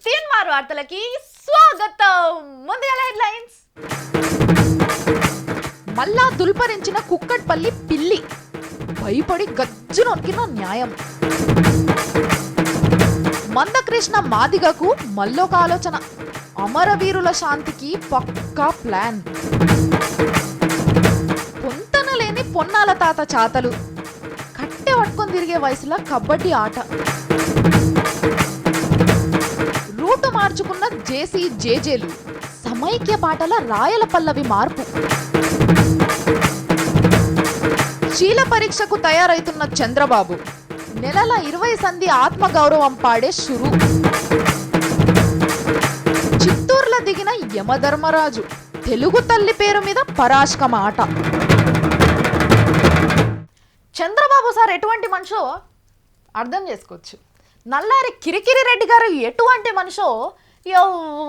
తీన్మార్ వార్తలకి స్వాగతం. ముందుగా హెడ్లైన్స్. మల్లా దుల్పరించిన కుక్కట్పల్లి పిల్లి, భయపడి గజ్జునొక్కిన న్యాయం. మందకృష్ణ మాదిగకు మల్లొక ఆలోచన, అమరవీరుల శాంతికి పక్కా ప్లాన్. పొంతన లేని పొన్నాల తాత చాతలు, కట్టె పట్టుకొని తిరిగే వయసులో కబడ్డీ ఆట. రూటు మార్చుకున్న జేసీ జేజేలు, సమైక్య పాటల రాయల పల్లవి మార్పు. శీల పరీక్షకు తయారైతున్న చంద్రబాబు, నెలల 20 సంధి ఆత్మగౌరవం పాడే షురు. చిత్తూరులో దిగిన యమధర్మరాజు, తెలుగు తల్లి పేరు మీద పరాష్క మాట. చంద్రబాబు సార్ ఎటువంటి మనిషో అర్థం చేసుకోవచ్చు. నల్లారి కిరికిరి రెడ్డి గారు ఎటువంటి మనిషో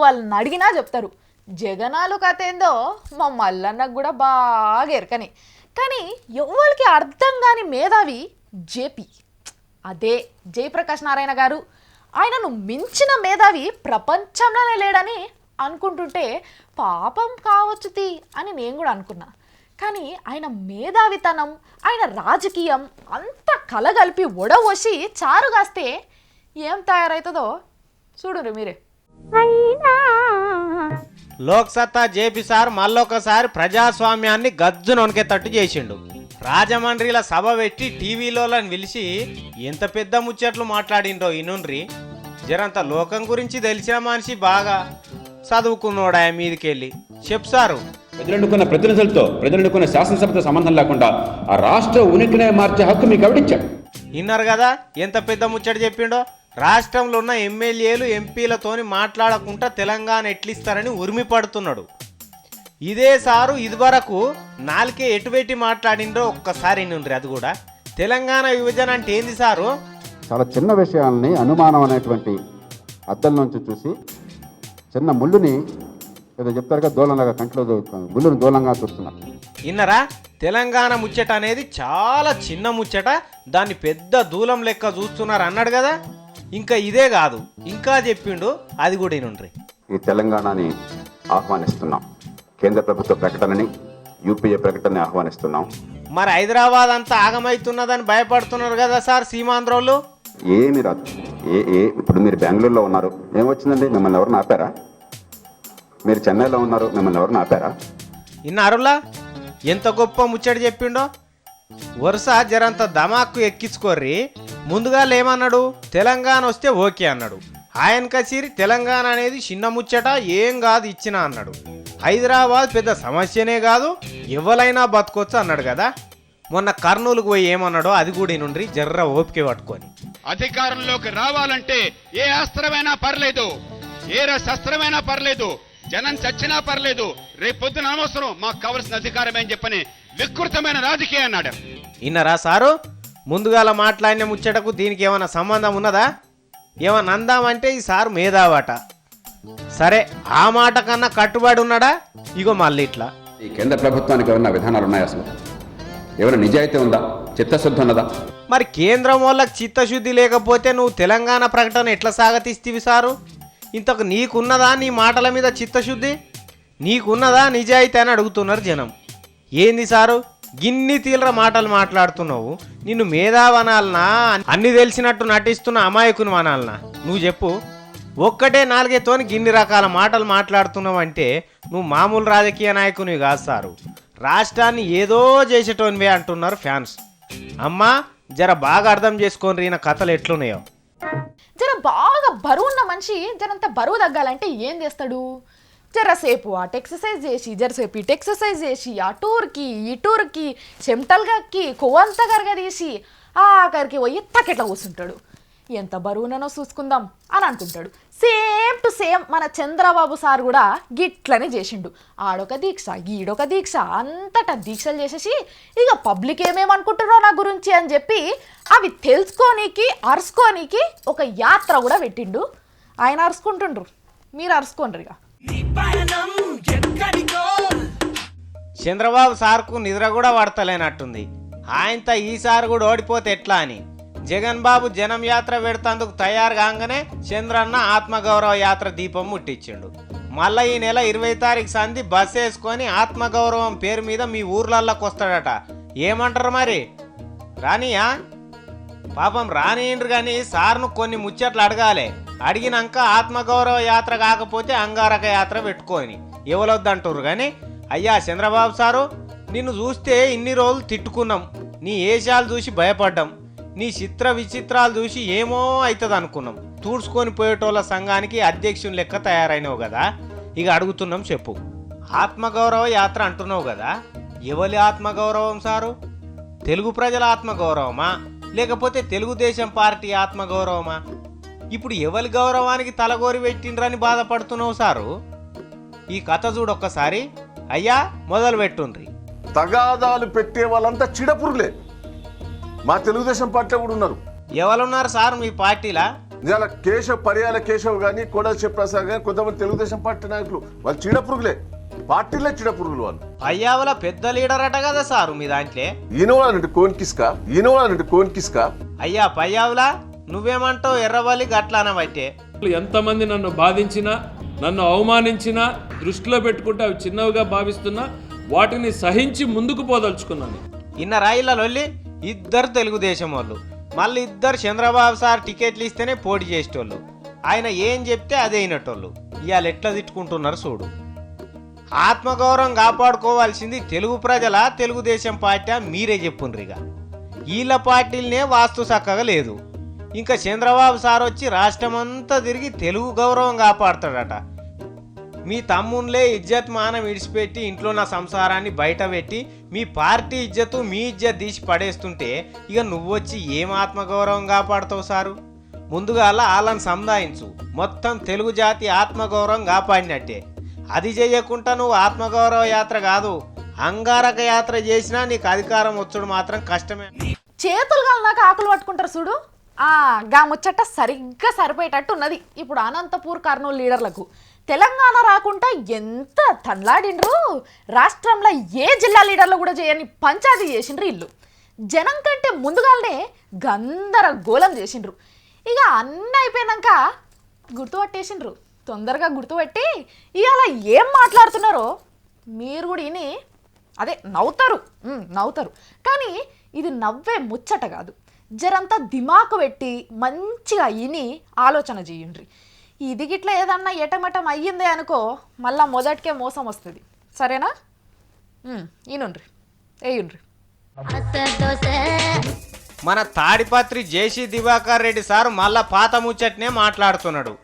వాళ్ళని అడిగినా చెప్తారు. జగనాలు కథ ఏందో మా మల్లన్నకు కూడా బాగా ఎరకని. కానీ ఎవరికి అర్థం కాని మేధావి జేపీ, అదే జయప్రకాష్ నారాయణ గారు. ఆయనను మించిన మేధావి ప్రపంచంలోనే లేడని అనుకుంటుంటే పాపం కావచ్చు అని నేను కూడా అనుకున్నా. కానీ ఆయన మేధావితనం, ఆయన రాజకీయం అంతా కలగలిపి ఒడవోసి చారుగాస్తే ఏం తయారవుతుందో చూడురు మీరే. లోక్సత్తా జేపీ సార్ మళ్ళొకసారి ప్రజాస్వామ్యాన్ని గజ్జున వణికేటట్టు చేసిండు. రాజమండ్రిలో సభ పెట్టి టీవీలో పిలిచి ఎంత పెద్ద ముచ్చట్లు మాట్లాడిండో ఇనుండ్రి. జరంత లోకం గురించి తెలిసిన మనిషి, బాగా చదువుకున్నోడా మీదికెళ్ళి చెప్పు సారు. ప్రజలెన్నుకున్న ప్రతినిధులతో, ప్రజలెన్నుకున్న శాసనసభతో సంబంధం లేకుండా ఆ రాష్ట్ర ఉనికినే మార్చే హక్కు మీకు ఎవడిచ్చాడు? విన్నారు కదా ఎంత పెద్ద ముచ్చట చెప్పిండో. రాష్ట్రంలో ఉన్న ఎమ్మెల్యేలు ఎంపీలతోని మాట్లాడకుండా తెలంగాణ ఎట్లిస్తారని ఉరిమి పడుతున్నాడు. ఇదే సారు ఇదివరకు నాలుకే ఎటువెట్టి మాట్లాడిండో ఒక్కసారి నుండి. అది కూడా తెలంగాణ విభజన అంటే ఏంది సారు? చాలా చిన్న విషయాలని అనుమానం అనేటువంటి అద్దం నుంచి చూసి చిన్న ముళ్ళుని ఏదో చెప్తారు కదా, దూలంలాగా కంట్లో ముళ్ళుని దూలంగా చూస్తున్నారు. విన్నరా? తెలంగాణ ముచ్చట అనేది చాలా చిన్న ముచ్చట, దాన్ని పెద్ద దూలం లెక్క చూస్తున్నారు అన్నాడు కదా. ఇంకా ఇదే కాదు, ఇంకా చెప్పిండు, అది కూడా నుండ్రి. ఈ తెలంగాణని ఆహ్వానిస్తున్నాం, కేంద్ర ప్రభుత్వ ప్రకటనని, యూపీఏ ప్రకటనని ఆహ్వానిస్తున్నాం. మరి హైదరాబాద్ అంతా ఆగమైతున్నదని భయపడుతున్నారు కదా సార్ సీమాంధ్రోళ్ళు. ఏమి రాదు. ఇప్పుడు మీరు బెంగళూరులో ఉన్నారు, ఏమొచ్చిందండి? మిమ్మల్ని ఎవరిని ఆపారా? మీరు చెన్నైలో ఉన్నారు, మిమ్మల్ని ఎవరిని ఆపారా? ఇన్నారులా ఎంత గొప్ప ముచ్చట చెప్పిండో. వరుస జరంత దమాక్కు ఎక్కించుకోర్రి. ముందుగా ఏమన్నాడు? తెలంగాణ వస్తే ఓకే అన్నాడు. ఆయన కచేరి తెలంగాణ అనేది చిన్న ముచ్చట, ఏం కాదు ఇచ్చినా అన్నాడు. హైదరాబాద్ పెద్ద సమస్యనే కాదు, ఎవరైనా బతకొచ్చు అన్నాడు కదా. మొన్న కర్నూలుకు పోయి ఏమన్నాడో అది కూడా నుండి జర్ర ఓపిక పట్టుకొని. అధికారంలోకి రావాలంటే ఏ అస్త్రమైనా పర్లేదు, ఏ శస్త్రమైనా పర్లేదు, జనం చచ్చినా పర్లేదు, రేపొద్దున అనవసరం, మాకు కావలసిన అధికారమే అని చెప్పని వికృతమైన రాజకీయం అన్నాడు. ఇన్నరా సారు? ముందుగాల మాట్లాడిన ముచ్చటకు దీనికి ఏమైనా సంబంధం ఉన్నదా? ఏమన్నా అందామంటే ఈ సారు మేధావట. సరే, ఆ మాట కన్నా కట్టుబడి ఉన్నాడా? ఇగో మళ్ళీ ఇట్లా. ఈ కేంద్ర ప్రభుత్వానికి ఏమన్నా విధానాలు ఉన్నాయా? అసలు ఏమైనా నిజాయితీ ఉందా? చిత్తశుద్ధి ఉన్నదా? మరి కేంద్రం వాళ్ళకి చిత్తశుద్ధి లేకపోతే నువ్వు తెలంగాణ ప్రకటన ఎట్లా సాగతీస్తీవి సారు? ఇంతకు నీకున్నదా నీ మాటల మీద చిత్తశుద్ధి? నీకున్నదా నిజాయితీ అని అడుగుతున్నారు జనం. ఏంది సారు గిన్ని తీవ్ర మాటలు మాట్లాడుతున్నావు? నిన్ను మేధావనాలనా, అన్ని తెలిసినట్టు నటిస్తున్న అమాయకుని వనాలనా? నువ్వు చెప్పు. ఒక్కటే నాలుగేతోని గిన్ని రకాల మాటలు మాట్లాడుతున్నావు అంటే నువ్వు మామూలు రాజకీయ నాయకునివి కాదు సారు. రాష్ట్రాన్ని ఏదో చేసేటోనివే అంటున్నారు ఫ్యాన్స్. అమ్మా జర బాగా అర్థం చేసుకొని ఈయన కథలు ఎట్లున్నాయో. జర బాగా బరువున్న మనిషి జరంత బరువు తగ్గాలంటే ఏం చేస్తాడు? జరసేపు అటు ఎక్సర్సైజ్ చేసి, జరసేపు ఇటు ఎక్సర్సైజ్ చేసి, ఆ టూర్కి ఈ టూర్కి చెమటలుగాకి కొవ్వంతా కరగదీసి ఆఖరికి పోయి తకెట్లా కూర్చుంటాడు. ఎంత బరువునో చూసుకుందాం అని అనుకుంటాడు. సేమ్ టు సేమ్ మన చంద్రబాబు సార్ కూడా గిట్లనే చేసిండు. ఆడొక దీక్ష, ఈడొక దీక్ష, అంతటా దీక్షలు చేసేసి ఇక పబ్లిక్ ఏమేమనుకుంటున్నారో నా గురించి అని చెప్పి అవి తెలుసుకోనీకి, అరుసుకోనీకి ఒక యాత్ర కూడా పెట్టిండు. ఆయన అరుచుకుంటుండ్రు, మీరు అరుచుకోండ్రు. ఇక చంద్రబాబు సార్కు నిద్ర కూడా పడతలేనట్టుంది. ఆయనతో ఈసారి కూడా ఓడిపోతే ఎట్లా అని జగన్ బాబు జనం యాత్ర పెడతాందుకు తయారు కాగానే చంద్రన్న ఆత్మగౌరవ యాత్ర దీపం ముట్టించిండు. మళ్ళీ ఈ నెల 20 తారీఖు సంధి బస్ వేసుకొని ఆత్మగౌరవం పేరు మీద మీ ఊర్లల్లోకి వస్తాడట. ఏమంటారు మరి? రానియా? పాపం రానియండ్రు కానీ సార్ను కొన్ని ముచ్చట్లు అడగాలి. అడిగినాక ఆత్మగౌరవ యాత్ర కాకపోతే అంగారక యాత్ర పెట్టుకొని ఎవరొద్దంటారు. కానీ అయ్యా చంద్రబాబు సారు, నిన్ను చూస్తే ఇన్ని రోజులు తిట్టుకున్నాం, నీ ఏషాలు చూసి భయపడ్డాం, నీ చిత్ర విచిత్రాలు చూసి ఏమో అవుతుంది అనుకున్నాం. తూడ్చుకొని పోయేటోళ్ళ సంఘానికి అధ్యక్షుని లెక్క తయారైనవు కదా. ఇక అడుగుతున్నాం, చెప్పు. ఆత్మగౌరవ యాత్ర అంటున్నావు కదా, ఎవరి ఆత్మగౌరవం సారు? తెలుగు ప్రజల ఆత్మగౌరవమా లేకపోతే తెలుగుదేశం పార్టీ ఆత్మగౌరవమా? ఇప్పుడు ఎవరి గౌరవానికి తలగోరి పెట్టిండ్రని బాధపడుతున్నావు సారు? ఈ కథ చూడొక్కసారి. అయ్యా మొదలు పెట్టుండ్రి. తగాదాలు పెట్టే వాళ్ళంతా చిడపురులే. మా తెలుగుదేశం పార్టీలో కూడా ఉన్నారు. ఎవరున్నారు సార్ మీ పార్టీలా? ఇవాళ కేశవ్, పర్యాల కేశవ్ కానీ, కోడల శివప్రసాద్ కానీ కొంతమంది తెలుగుదేశం పార్టీ నాయకులు వాళ్ళు చిడపురుగులే, పార్టీలే చిడపురుగులు వాళ్ళు. పయ్యావుల పెద్ద లీడర్ అట కదా సారు మీ దాంట్లో. ఈనవాళ్ళంటే కోన్కిస్కా. అయ్యా పయ్యావులా, నువ్వేమంటావు? ఎర్రవల్లి గట్లానవైతే ఎంతమంది నన్ను బాధించినా, నన్ను అవమానించినా దృష్టిలో పెట్టుకుంటే అవి చిన్నవిగా భావిస్తున్నా వాటిని సహించి ముందుకు పోదలుచుకున్నాను. ఇన్న రాయిల లొల్లి ఇద్దరు తెలుగుదేశం వాళ్ళు, మళ్ళీ ఇద్దరు చంద్రబాబు సార్ టికెట్లు ఇస్తేనే పోటీ చేసేటోళ్ళు. ఆయన ఏం చెప్తే అదే అయినటోళ్ళు. ఇవాళ ఎట్లా తిట్టుకుంటున్నారు చూడు. ఆత్మగౌరవం కాపాడుకోవాల్సింది తెలుగు ప్రజల, తెలుగుదేశం పార్టీ మీరే చెప్పుండ్రిగా. వీళ్ళ పార్టీలనే వాస్తు చక్కగా లేదు. ఇంకా చంద్రబాబు సార్ వచ్చి రాష్ట్రమంతా తిరిగి తెలుగు గౌరవం కాపాడుతాడట. మీ తమ్ముళ్ళే ఇజ్జత్ మానం విడిచిపెట్టి ఇంట్లో నా సంసారాన్ని బయట పెట్టి మీ పార్టీ ఇజ్జతు మీ ఇజ్జత్ తీసి పడేస్తుంటే ఇక నువ్వొచ్చి ఏం ఆత్మగౌరవం కాపాడుతావు సారు? ముందుగా వాళ్ళని సంధాయించు. మొత్తం తెలుగు జాతి ఆత్మగౌరవం కాపాడినట్టే. అది చేయకుండా నువ్వు ఆత్మగౌరవ యాత్ర కాదు, అంగారక యాత్ర చేసినా నీకు అధికారం వచ్చుడు మాత్రం కష్టమే. చేతులు కాలినాక ఆకులు పట్టుకుంటారు చూడు. గా ముచ్చట సరిగ్గా సరిపోయేటట్టు ఉన్నది ఇప్పుడు అనంతపూర్ కర్నూలు లీడర్లకు. తెలంగాణ రాకుండా ఎంత తండ్లాడిండ్రు. రాష్ట్రంలో ఏ జిల్లా లీడర్లు కూడా చేయని పంచాయతీ చేసిండ్రు ఇల్లు. జనం కంటే ముందుగానే గందరగోళం చేసిండ్రు. ఇక అన్నీ అయిపోయినాక గుర్తుపట్టేసిండ్రు. తొందరగా గుర్తుపట్టి ఇవాళ ఏం మాట్లాడుతున్నారో మీరు కూడా విని అదే నవ్వుతారు. కానీ ఇది నవ్వే ముచ్చట కాదు. జరంతా దిమాకు పెట్టి మంచిగా విని ఆలోచన చేయండి. ఇది గిట్లా ఏదన్నా ఎటమటం అయ్యిందే అనుకో మళ్ళా మొదటికే మోసం వస్తుంది. సరేనా? ఈనుండ్రి వేయుండ్రి. మన తాడిపత్రి జేసీ దివాకర్ రెడ్డి సారు మళ్ళా పాత ముచ్చటనే మాట్లాడుతున్నాడు.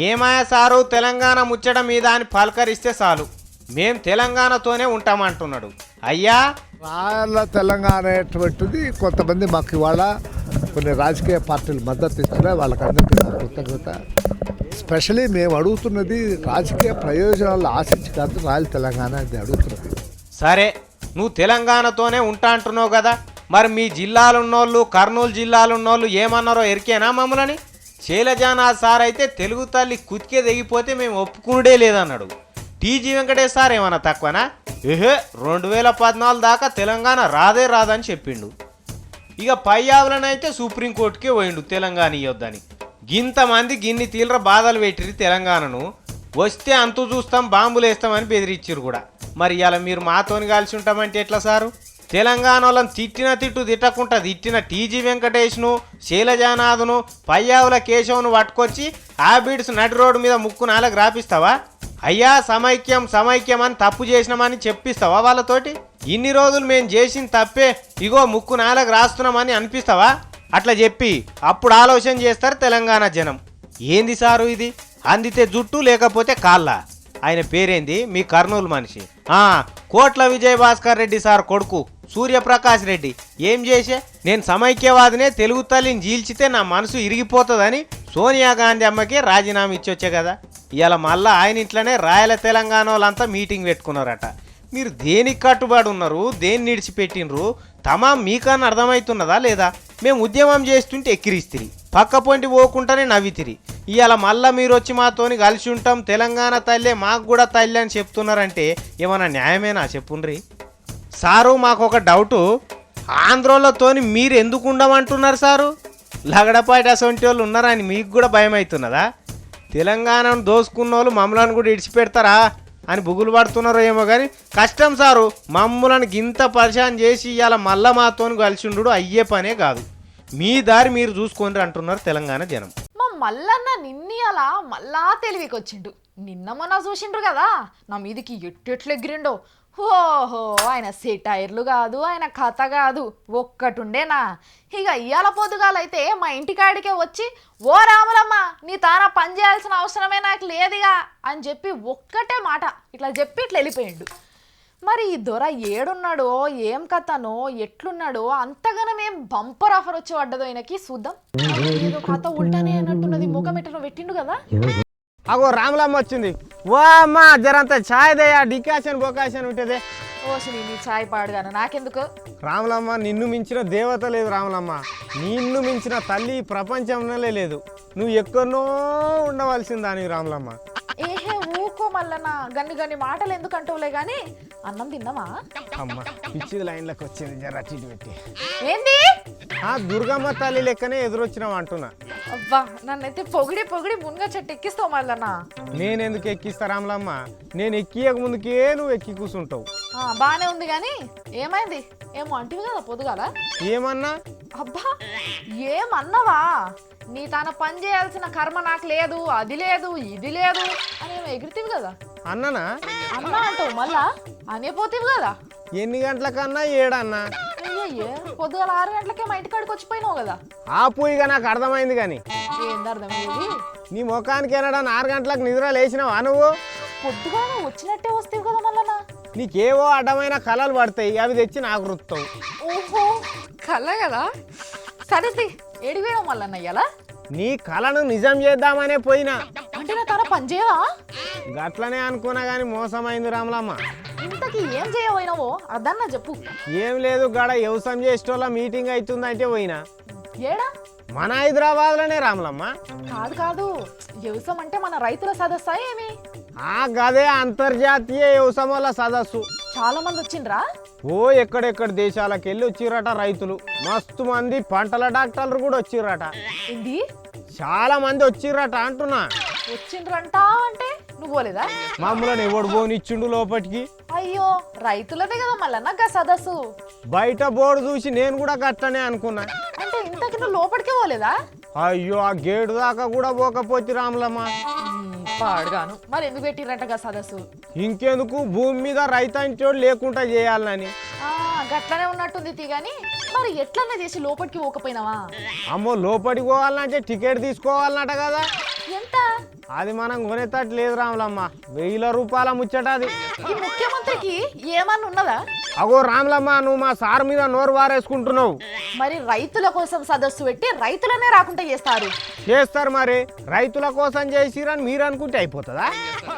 ఏమాయా సారు తెలంగాణ ముచ్చట మీద అని పలకరిస్తే చాలు మేం తెలంగాణతోనే ఉంటామంటున్నాడు. అయ్యా రాయల తెలంగాణ అనేటువంటిది కొంతమంది మాకు ఇవాళ కొన్ని రాజకీయ పార్టీలు మద్దతు ఇస్తున్నాయి. వాళ్ళకందరికీ నా కృతజ్ఞత. స్పెషలీ మేము అడుగుతున్నది రాజకీయ ప్రయోజనాలు ఆశించి కాదు, రాయల తెలంగాణ అది అడుగుతున్నది. సరే, నువ్వు తెలంగాణతోనే ఉంటా అంటున్నావు కదా, మరి మీ జిల్లాలున్నోళ్ళు, కర్నూలు జిల్లాలున్నోళ్ళు ఏమన్నారో ఎరికేనా మమ్మల్ని? శైలజానాథ్ సార్ అయితే తెలుగు తల్లి కుతికే తెగిపోతే మేము ఒప్పుకునుడే లేదన్నాడు. టీజీ వెంకటేష్ సార్ ఏమన్నా తక్కువనా? 2014 దాకా తెలంగాణ రాదే రాదని చెప్పిండు. ఇక పయ్యావులనైతే సుప్రీంకోర్టుకే పోయిండు తెలంగాణ ఇవ్వద్దని. గింతమంది గిన్ని తీవ్ర బాధలు పెట్టిరి తెలంగాణను. వస్తే అంతు చూస్తాం, బాంబులు వేస్తామని బెదిరించారు కూడా. మరి ఇలా మీరు మాతోని కలిసి ఉంటామంటే ఎట్లా సారు? తెలంగాణ వాళ్ళని తిట్టిన తిట్టు తిట్టకుండా తిట్టిన టీజీ వెంకటేష్ను, శైలజానాథ్ను, పయ్యావుల కేశవ్ను పట్టుకొచ్చి హ్యాబిట్స్ నడి రోడ్డు మీద ముక్కు నాలుగు రాపిస్తావా? అయ్యా సమైక్యం అని తప్పు చేసినామని చెప్పిస్తావా వాళ్ళతోటి? ఇన్ని రోజులు మేము చేసిన తప్పే ఇగో ముక్కు నాలుగు రాస్తున్నామని అనిపిస్తావా? అట్లా చెప్పి అప్పుడు ఆలోచన చేస్తారు తెలంగాణ జనం. ఏంది సారు ఇది? అందితే జుట్టు లేకపోతే కాళ్ళ. ఆయన పేరేంది మీ కర్నూలు మనిషి? కోట్ల విజయభాస్కర్ రెడ్డి సార్ కొడుకు సూర్యప్రకాష్ రెడ్డి ఏం చేసే? నేను సమైక్యవాదినే, తెలుగు తల్లిని జీల్చితే నా మనసు ఇరిగిపోతుందని సోనియా గాంధీ అమ్మకి రాజీనామా ఇచ్చొచ్చే కదా. ఇవాళ మళ్ళీ ఆయన ఇంట్లోనే రాయల తెలంగాణ వాళ్ళంతా మీటింగ్ పెట్టుకున్నారట. మీరు దేనికి కట్టుబడి ఉన్నారు, దేన్ని నిడిచిపెట్టినరు తమా మీకన్నా అర్థమవుతున్నదా లేదా? మేము ఉద్యమం చేస్తుంటే ఎక్కిరిస్తిరి, పక్క పొంటి పోకుండానే నవ్వితిరి. ఇవాళ మళ్ళీ మీరు వచ్చి మాతోని కలిసి ఉంటాం, తెలంగాణ తల్లే మాకు కూడా తల్లి అని చెప్తున్నారంటే ఏమన్నా న్యాయమేనా చెప్పుండ్రి? సారు మాకు ఒక డౌటు. ఆంధ్రోలతోని మీరు ఎందుకు ఉండమంటున్నారు సారు? లగడపాటి అసొంటి వాళ్ళు ఉన్నారని మీకు కూడా భయం అవుతున్నదా? తెలంగాణను దోసుకున్న వాళ్ళు మమ్మల్ని కూడా ఇడిచిపెడతారా అని బుగులు పడుతున్నారో ఏమో కానీ కష్టం సారు. మమ్మల్ని గింత పరిశాన్ చేసి ఇవాళ మళ్ళా మాతోని కలిసి ఉండు అయ్యే పనే కాదు. మీ దారి మీరు చూసుకొని అంటున్నారు తెలంగాణ జనం. మా మల్లన్న నిన్ని అలా మళ్ళా తెలివికొచ్చిండు. నిన్న మొన్న చూసిండ్రు కదా నా మీదికి ఎట్టెట్లు ఎగిరిండో. ఓహో ఆయన సెటైర్లు కాదు, ఆయన కథ కాదు, ఒక్కటుండేనా. ఇక ఇయ్యాల పొద్దుగాలైతే మా ఇంటికాడికే వచ్చి ఓ రాములమ్మ నీ తాన పని చేయాల్సిన అవసరమే నాకు లేదుగా అని చెప్పి ఒక్కటే మాట ఇట్లా చెప్పి ఇట్లా వెళ్ళిపోయిండు. మరి ఈ దొర ఏడున్నాడో ఏం కథనో ఎట్లున్నాడో అంతగానం ఏం బంపర్ ఆఫర్ వచ్చి పడ్డదో ఆయనకి చూద్దాం. ఏదో కథ ఉల్టానే అన్నట్టున్నది, ముఖం ఎట్లా పెట్టిండు కదా. అగో రాములమ్మ వచ్చింది. ఓ అమ్మ జరంత ఛాయ్ దయా, డికాషన్ బొకాషన్ ఉంటుంది. ఓసి నీ ఛాయ్ పాడుగాను నాకెందుకు. రాములమ్మ నిన్ను మించిన దేవత లేదు రాములమ్మ. నిన్ను మించిన తల్లి ప్రపంచంలోనే లేదు. నువ్వు ఎక్కడనో ఉండవలసింది దాని రాములమ్మ. ఏహే ఊకో మల్లన్న గన్ని గన్ని మాటలు ఎందుకు అంటావులే గాని అన్నం తిన్నావా? అమ్మ పిచ్చిది లైన్లోకి వచ్చింది జర అటు ఇటు పెట్టి. ఏంది ఆ దుర్గమ్మ తల్లి లెక్కనే ఎదురొచ్చినావు అంటున్నా. అబ్బా నన్నైతే పొగిడి పొగిడి మున్గా చెట్టు ఎక్కిస్తావు మల్లన్న. నేనెందుకు ఎక్కిస్తా రాములమ్మ? నేను ఎక్కియక ముందుకే నువ్వు ఎక్కి కూర్చుంటావు. బానే ఉంది గాని ఏమైంది? ఏమో అంటివి కదా పొద్దుగాల. ఏమన్నా? అబ్బా ఏమన్నావా? నీ తన పని చేయాల్సిన కర్మ నాకు లేదు, అది లేదు, ఇది లేదు అని ఏమో ఎగిరితివి కదా. అన్ననా? అన్నా అంటావు మళ్ళా అనే పోతివి కదా. ఎన్ని గంటలకన్నా? 7 అన్నా. అయ్యయ్యే పొద్దుగాల 6 గంటలకే మా ఇంటికాడికి వచ్చిపోయినావు కదా. ఆ పూయిగా నాకు అర్థమైంది కానీ ఏంది అర్థమయ్యేది? నీ ముఖానికి ఏనాడా 4 గంటలకు నిద్ర లేచినావా నువ్వు? పొద్దుగాల వచ్చినట్టే వస్తావు కదా మళ్ళా. నీకేవో అడ్డమైన కళలు పడతాయి, అవి తెచ్చి నాకు రుత్తావు. ఓహో కళ కదా. సరే ఏడిపోయావు మళ్ళన్న ఇయ్యాల. నీ కళను నిజం చేద్దామనే పోయినా. అంటే నా తన పని చేయవా? గట్లనే అనుకున్నా కానీ మోసమైంది రాములమ్మ. ఇంతకీ ఏం చేయబోయినావో అదన్నా చెప్పు. ఏం లేదు గడ వ్యవసాయం చేసేటోళ్ళ మీటింగ్ అవుతుందంటే పోయినా. ఏడా? మన హైదరాబాద్లోనే రాములమ్మ. కాదు కాదు వ్యవసాయం అంటే మన రైతుల సదస్సా ఏమి? ఆ గదే అంతర్జాతీయ వ్యవసాయముల సదస్సు. చాలా మంది వచ్చిండ్రా? ఓ ఎక్కడెక్కడ దేశాలకు వెళ్ళి వచ్చిర్రట రైతులు. మస్తు మంది పంటల డాక్టర్లు కూడా వచ్చిర్రట. ఏంది? చాలా మంది వచ్చిర్రట అంటున్నా. వచ్చిండ్రంట అంటే నువ్వు పోలేదా? మమ్మల్ని ఎవడు పోనిచ్చిండు లోపటికి? అయ్యో రైతులదే కదా మళ్ళా గా సదస్సు. బయట బోర్డు చూసి నేను కూడా గట్టనే అనుకున్నా. అంటే ఇంతకి నువ్వు లోపలికే పోలేదా? అయ్యో ఆ గేటు దాకా కూడా పోకపోతే రాములమ్మ. పాడుగాను. మరి ఎందుకు పెట్టిరంటగా సదస్సు? ఇంకెందుకు భూమి మీద రైతాంచోడు లేకుండా చేయాలని. గట్లనే ఉన్నట్టుంది తీగాని మరి ఎట్లన్నా చేసి లోపలికి పోకపోయినావా? అమ్మో లోపలికి పోవాలంటే టికెట్ తీసుకోవాలన్నట కదా. ఎంత? అది మనం కొనేటట్టు లేదు రాములమ్మ. 1000 రూపాయల ముచ్చట అది. ఈ ముఖ్యమంత్రికి ఏమన్నా ఉన్నదా? అగో రాములమ్మ నువ్వు మా సార్ మీద నోరు వారేసుకుంటున్నావు. మరి రైతుల కోసం సదస్సు పెట్టి రైతులనే రాకుండా చేస్తారు మరి. రైతుల కోసం చేసిరని మీరు అనుకుంటే అయిపోతుందా?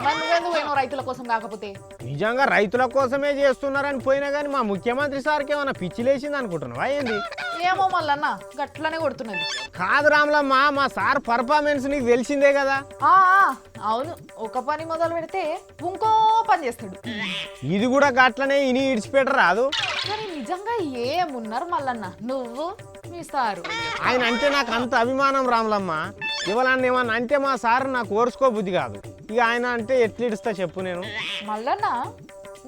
మరి నువ్వెందుకు పోయినావు రైతుల కోసం కాకపోతే? నిజంగా రైతుల కోసమే చేస్తున్నారని పోయినా కానీ మా ముఖ్యమంత్రి సార్కి ఏమైనా పిచ్చి లేచింది అనుకుంటున్నావా ఏంది? ఏమో మళ్ళన్న గట్లనే కొడుతున్నది. కాదు రాములమ్మ మా సార్ పర్ఫార్మెన్స్ నీకు తెలిసిందే కదా. అవును ఒక పని మొదలు పెడితే ఇంకో పని చేస్తాడు. ఇది కూడా గట్లనే ఇని ఇడిచిపెట్టరాదు. కానీ నిజంగా ఏమున్నారు మల్లన్న నువ్వు మీ సారు? ఆయన అంటే నాకు అంత అభిమానం రాములమ్మ. ఇవ్వాలని ఏమన్నా అంటే మా సార్ నాకు ఓర్చుకో బుద్ధి కాదు. ఇక ఆయన అంటే ఎట్లా ఇడుస్తా చెప్పు నేను. మల్లన్న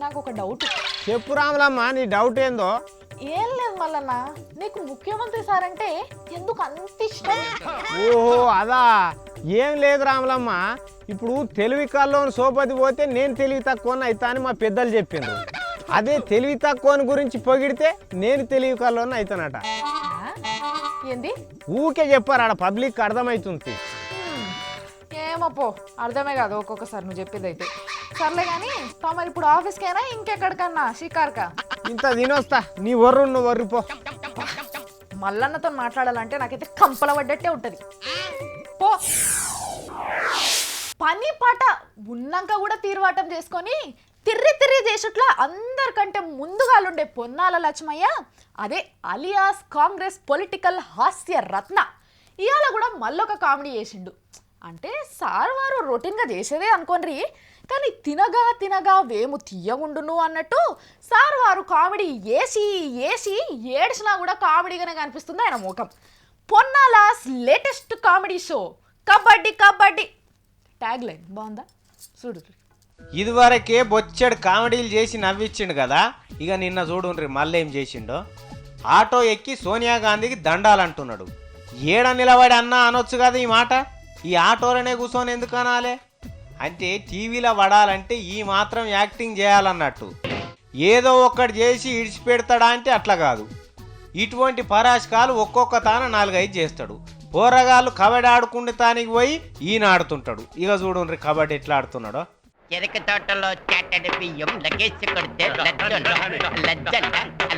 నాకు ఒక డౌట్. చెప్పు రాములమ్మ నీ డౌట్ ఏందో. ఏం లేదు మల్లన్న నీకు ముఖ్యమంత్రి సార్ అంటే ఎందుకు అంత ఇష్టం? ఓహో అదా. ఏం లేదు రాములమ్మ, ఇప్పుడు తెలివి కల్లోని సోపతి పోతే నేను తెలివి తక్కువ అవుతా అని మా పెద్దలు చెప్పిండ్రు. అదే తెలివి తక్కువని గురించి పొగిడితే నేను తెలివి కల్లోని అవుతానట. ఏంది? ఊకే చెప్పారు ఆడ పబ్లిక్ అర్థమవుతుంది. ఏమో పో అర్థమే కాదు ఒక్కొక్కసారి నువ్వు చెప్పేది అయితే. సర్లే కానీ తమరు ఇప్పుడు ఆఫీస్కైనా ఇంకెక్కడికన్నా షికార్కా? ఇంత తినొస్తా నీ వర్రు నువ్వు వర్రిపో. మల్లన్నతో మాట్లాడాలంటే నాకైతే కంపల పడ్డట్టే ఉంటది. పో. పని పాట ఉన్నాక కూడా తీరువాటం చేసుకొని తిర్రి చేసుట్లా అందరికంటే ముందుగాలుండే పొన్నాల లక్ష్మయ్య అదే అలియాస్ కాంగ్రెస్ పొలిటికల్ హాస్య రత్న ఇవాళ కూడా మళ్ళొక కామెడీ చేసిండు. అంటే సార్ వారు రొటీన్గా చేసేదే అనుకోండి, కానీ తినగా తినగా వేము తీయగుండును అన్నట్టు సార్ వారు కామెడీ ఏసి ఏడ్చినా కూడా కామెడీగానే కనిపిస్తుంది ఆయన ముఖం. Ponnala's latest comedy show kabaddi kabaddi tag line బాగుందా చూడు. ఇదివరకే బొచ్చెడు కామెడీలు చేసి నవ్విచ్చిండు కదా, ఇక నిన్న చూడుండ్రి మళ్ళీ ఏం చేసిండో. ఆటో ఎక్కి సోనియా గాంధీకి దండాలంటున్నాడు. ఏడ నిలబడి అన్నా అనొచ్చు కదా ఈ మాట, ఈ ఆటోలోనే కూర్చొని ఎందుకు అనాలే? అంటే టీవీలో పడాలంటే ఈ మాత్రం యాక్టింగ్ చేయాలన్నట్టు. ఏదో ఒక్కటి చేసి ఇడిచిపెడతాడా అంటే అట్లా కాదు. ఇటువంటి పరాశకాలు ఒక్కొక్క తాన 4-5 చేస్తాడు. పోరగాళ్ళు కబడ్డీ ఆడుకుంటే తానికి పోయి ఈయన ఆడుతుంటాడు. ఇక చూడుండ్రి కబడ్డీ ఎట్లా ఆడుతున్నాడో. చెరక తోటలో చాటడి బియ్యం లగేసి కొడితే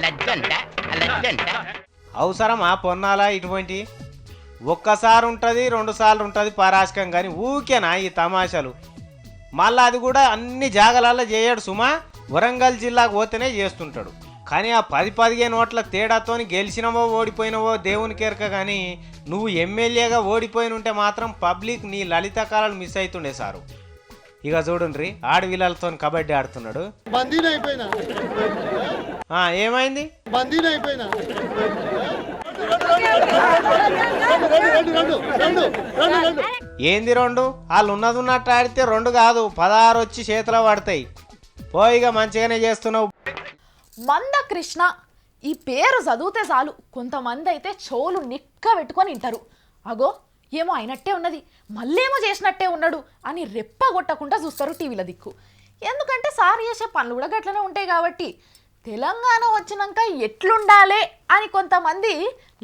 లజ్జంట. అవసరమా పొన్నాలా ఇటువంటి? ఒక్కసారి ఉంటుంది 2 సార్లు ఉంటుంది పరాశకం, కానీ ఊకేనా ఈ తమాషాలు? మళ్ళీ అది కూడా అన్ని జాగలలో చేయడు సుమా. వరంగల్ జిల్లాకు పోతేనే చేస్తుంటాడు. కానీ ఆ 10-15 ఓట్ల తేడాతోని గెలిచినవో ఓడిపోయినవో దేవునికి ఎరక, కానీ నువ్వు ఎమ్మెల్యేగా ఓడిపోయిన ఉంటే మాత్రం పబ్లిక్ నీ లలిత కళలు మిస్ అవుతుండే సారు. ఇక చూడుండ్రి ఆడవిల్లలతో కబడ్డీ ఆడుతున్నాడు. ఏమైంది? ఏంది 2? వాళ్ళు ఉన్నది ఉన్నట్టు ఆడితే 2 కాదు 16 వచ్చి చేతిలో పడతాయి. పోయిగా మంచిగానే చేస్తున్నావు. మందకృష్ణ ఈ పేరు చదివితే చాలు కొంతమంది అయితే చెవులు నిక్క పెట్టుకొని వింటారు. అగో ఏమో అయినట్టే ఉన్నది, మళ్ళేమో చేసినట్టే ఉన్నాడు అని రెప్పగొట్టకుండా చూస్తారు టీవీల దిక్కు. ఎందుకంటే సార్ చేసే పనులు కూడా గట్లనే ఉంటాయి కాబట్టి. తెలంగాణ వచ్చినాక ఎట్లుండాలి అని కొంతమంది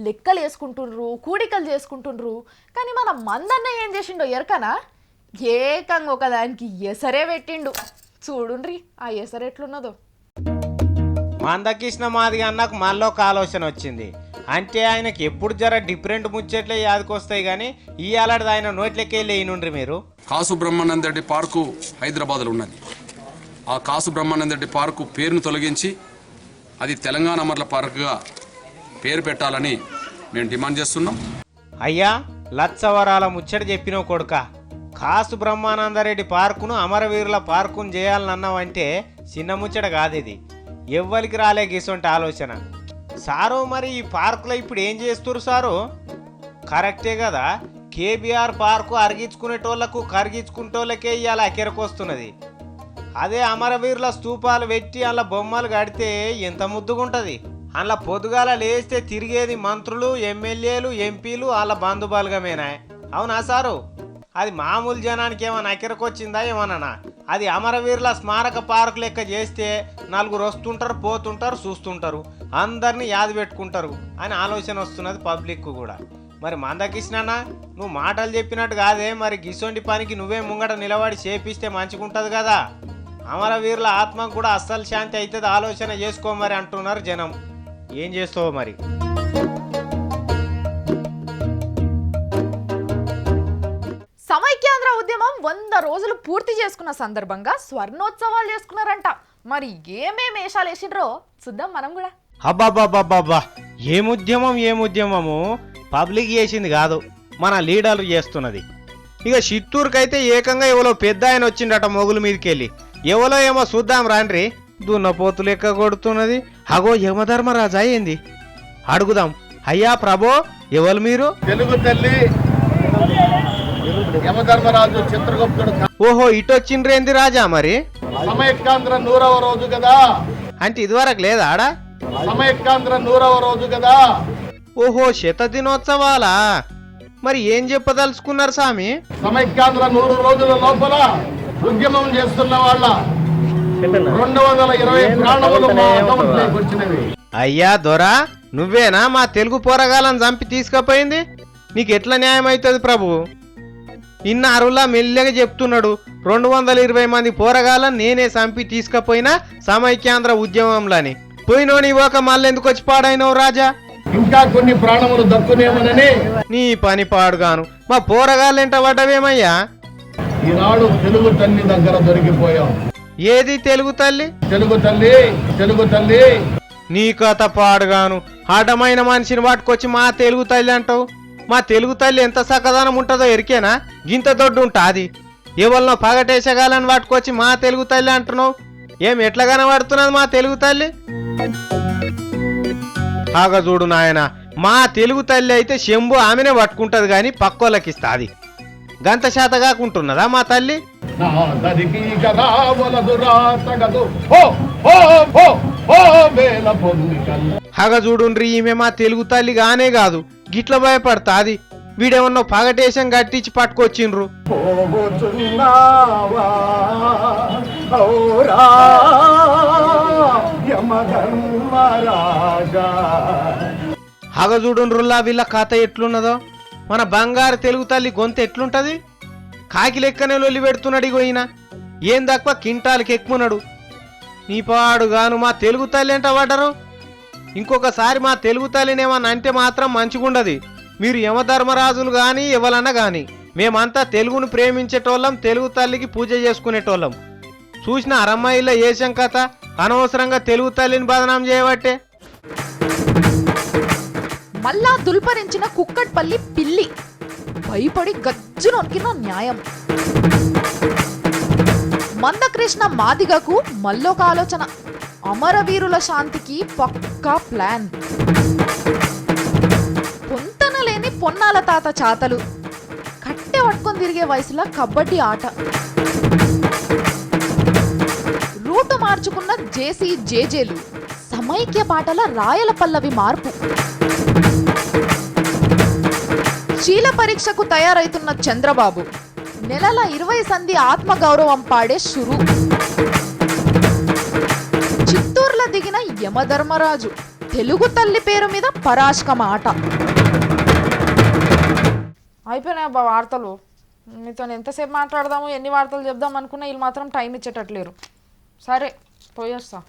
లెక్కలు వేసుకుంటుండ్రు, కూడికలు చేసుకుంటుండ్రు. కానీ మన మందన్న ఏం చేసిండో ఎరకనా, ఏకంగా ఒకదానికి ఎసరే పెట్టిండు. చూడుండ్రి ఆ ఎసరు ఎట్లున్నదో. మందకృష్ణ మాదిగా అన్నకు మళ్ళీ ఒక ఆలోచన వచ్చింది. అంటే ఆయనకి ఎప్పుడు జర డిఫరెంట్ ముచ్చట్లే యాదకొస్తాయి, కానీ ఈ అలాంటిది ఆయన నోట్లకి వెళ్ళి అయినుండ్రి మీరు. కాసు బ్రహ్మానంద రెడ్డి పార్కు హైదరాబాద్లో ఉన్నది. ఆ కాసు బ్రహ్మానంద రెడ్డి పార్కు పేరును తొలగించి అది తెలంగాణ అమరుల పార్కుగా పేరు పెట్టాలని మేము డిమాండ్ చేస్తున్నాం. అయ్యా లచ్చవరాల ముచ్చట చెప్పిన కొడుక, కాసు బ్రహ్మానందరెడ్డి పార్కును అమరవీరుల పార్కును చేయాలన్నావంటే చిన్న ముచ్చట కాదు ఇది. ఎవ్వరికి రాలే గీసొంటి ఆలోచన. సారు మరి ఈ పార్కులో ఇప్పుడు ఏం చేస్తున్నారు సారు? కరెక్టే కదా, కేబీఆర్ పార్కు అరిగించుకునేటోళ్లకు కరిగించుకునేటోళ్ళకే ఇవాళ అకెరకొస్తున్నది. అదే అమరవీరుల స్తూపాలు పెట్టి అలా బొమ్మలు కడితే ఎంత ముద్దుగుంటుంది. అలా పొద్దుగాల లేస్తే తిరిగేది మంత్రులు, ఎమ్మెల్యేలు, ఎంపీలు, వాళ్ళ బంధుబలగమేనా? అవునా సారు? అది మామూలు జనానికి ఏమైనా అకెరకొచ్చిందా ఏమన్నా? అది అమరవీరుల స్మారక పార్కు లెక్క చేస్తే 4 వస్తుంటారు, పోతుంటారు, చూస్తుంటారు, అందరినీ యాద పెట్టుకుంటారు అని ఆలోచన వస్తున్నది పబ్లిక్ కూడా. మరి మందకృష్ణనా నువ్వు మాటలు చెప్పినట్టు కాదే, మరి గిసొంటి పనికి నువ్వే ముంగట నిలబడి చేపిస్తే మంచిగుంటుంది కదా. అమరవీరుల ఆత్మకు కూడా అస్సలు శాంతి అవుతుంది, ఆలోచన చేసుకో మరి అంటున్నారు జనం. ఏం చేస్తావో మరి. సమైక్యాంధ్ర ఉద్యమం 100 రోజులు పూర్తి చేసుకున్న సందర్భంగా స్వర్ణోత్సవాలు చేసుకున్నారంట. మరి ఏమేమి వేషాలు వేసిండ్రో చూద్దాం మనం కూడా. అబ్బాబ్బాబ్బాబ్బా, ఏముద్యమము పబ్లిక్ చేసింది కాదు, మన లీడర్లు చేస్తున్నది. ఇక చిత్తూరుకైతే ఏకంగా ఎవరో పెద్ద ఆయన వచ్చిండట మొగుల మీదకి వెళ్ళి. ఎవరో ఏమో చూద్దాం రాండ్రి. దున్నపోతు లెక్క కొడుతున్నది. అగో యమధర్మరాజు అయ్యింది, అడుగుదాం. అయ్యా ప్రభో ఎవరు మీరు? తెలుగు తల్లి యమధర్మరాజు చిత్రగుప్తుడు. ఓహో ఇటొచ్చిండ్రేంది రాజా మరి? సమైక్యాంధ్ర 100వ రోజు కదా. అంటే ఇదివరకు లేదా ఆడా? సమైక్యాంధ్ర 100వ రోజు కదా. ఓహో శతదినోత్సవాలా? మరి ఏం చెప్పదలుచుకున్నారు స్వామి? సమైక్యాంధ్ర 100 రోజుల లోపల ఉద్యమం చేస్తున్న వాళ్ళ 220 ప్రాణములు మా అకౌంట్లోకి వచ్చినవి. అయ్యా దొరా, నువ్వేనా మా తెలుగు పోరగాలను చంపి తీసుకుపోయింది? నీకు ఎట్లా న్యాయం అవుతుంది ప్రభు? ఇన్న అరులా మెల్లగా చెప్తున్నాడు. 220 మంది పోరగాలను నేనే చంపి తీసుకుపోయినా సమైక్యాంధ్ర ఉద్యమంలోని. పోయినోని ఇవ్వక మళ్ళెందుకు వచ్చి పాడైనవు రాజా? ఇంకా కొన్ని ప్రాణములు దక్కునేమోనని. నీ పని పాడుగాను, మా పోరగాళ్ళెంట పడ్డవేమయ్యా? ఈనాడు తెలుగు తల్లి దగ్గర దొరికిపోయాం. ఏది తెలుగు తల్లి? తెలుగు తల్లి, తెలుగు తల్లి. నీ కథ పాడుగాను, ఆటమైన మనిషిని పట్టుకొచ్చి మా తెలుగు తల్లి అంటావు. మా తెలుగు తల్లి ఎంత సకదానం ఉంటుందో ఎరికేనా? గింత దొడ్డు ఉంటాది. ఎవరినో పగటేసగాలని పట్టుకొచ్చి మా తెలుగు తల్లి అంటున్నావు. ఏం ఎట్లా కనబడుతున్నది మా తెలుగు తల్లి? బాగా చూడు నాయన, మా తెలుగు తల్లి అయితే శంభు ఆమెనే పట్టుకుంటది కానీ పక్కోళ్ళకి ఇస్తాది. గంత శాత కాకుంటున్నదా మా తల్లి? హగ చూడుండ్రి, ఈమె మా తెలుగు తల్లి గానే కాదు, గిట్ల భయపడతాది. వీడేమన్నా పగటేశం కట్టించి పట్టుకొచ్చిండ్రు. హగ చూడుండ్రుల్లా వీళ్ళ కథ ఎట్లున్నదో. మన బంగారు తెలుగు తల్లి గొంతు ఎట్లుంటది? కాకి లెక్కనే లొల్లి పెడుతున్నాడు. ఇగోయిన ఏం తక్కువ కింటాలకి ఎక్కున్నాడు. నీ పాడుగాను మా తెలుగు తల్లి ఎంట పడ్డరు. ఇంకొకసారి మా తెలుగు తల్లిని ఏమన్నా అంటే మాత్రం మంచిగుండదు. మీరు యమధర్మరాజులు కానీ ఎవరన్నా కానీ మేమంతా తెలుగును ప్రేమించేటోళ్ళం, తెలుగు తల్లికి పూజ చేసుకునేటోళ్ళం. చూసిన అరమ్మాయిలో ఏషం కథ, అనవసరంగా తెలుగు తల్లిని బదనాం చేయబట్టే. మళ్ళా దుల్పరించిన కుక్కట్పల్లి పిల్లి భయపడి గజ్జు నొక్కిన న్యాయం. మందకృష్ణ మాదిగకు మళ్ళొక ఆలోచన. అమరవీరుల శాంతికి పక్కా ప్లాన్. పొంతన లేని పొన్నాల తాత చాతలు, కట్టె పట్టుకొని తిరిగే వయసులో కబడ్డీ ఆట, రూటు మార్చుకున్న జేసీ జేజేలు, సమైక్య పాటల రాయల పల్లవి మార్పు, శీల పరీక్షకు తయారైతున్న చంద్రబాబు, నెలల 20 సంధి ఆత్మగౌరవం పాడే షురు, చిత్తూరులో దిగిన యమధర్మరాజు, తెలుగు తల్లి పేరు మీద పరాష్కమ ఆట. అయిపోయినాయి అబ్బా వార్తలు. మీతో ఎంతసేపు మాట్లాడదాము, ఎన్ని వార్తలు చెప్దాం అనుకున్నా వీళ్ళు మాత్రం టైం ఇచ్చేటట్లేరు. సరే పోయేస్తా.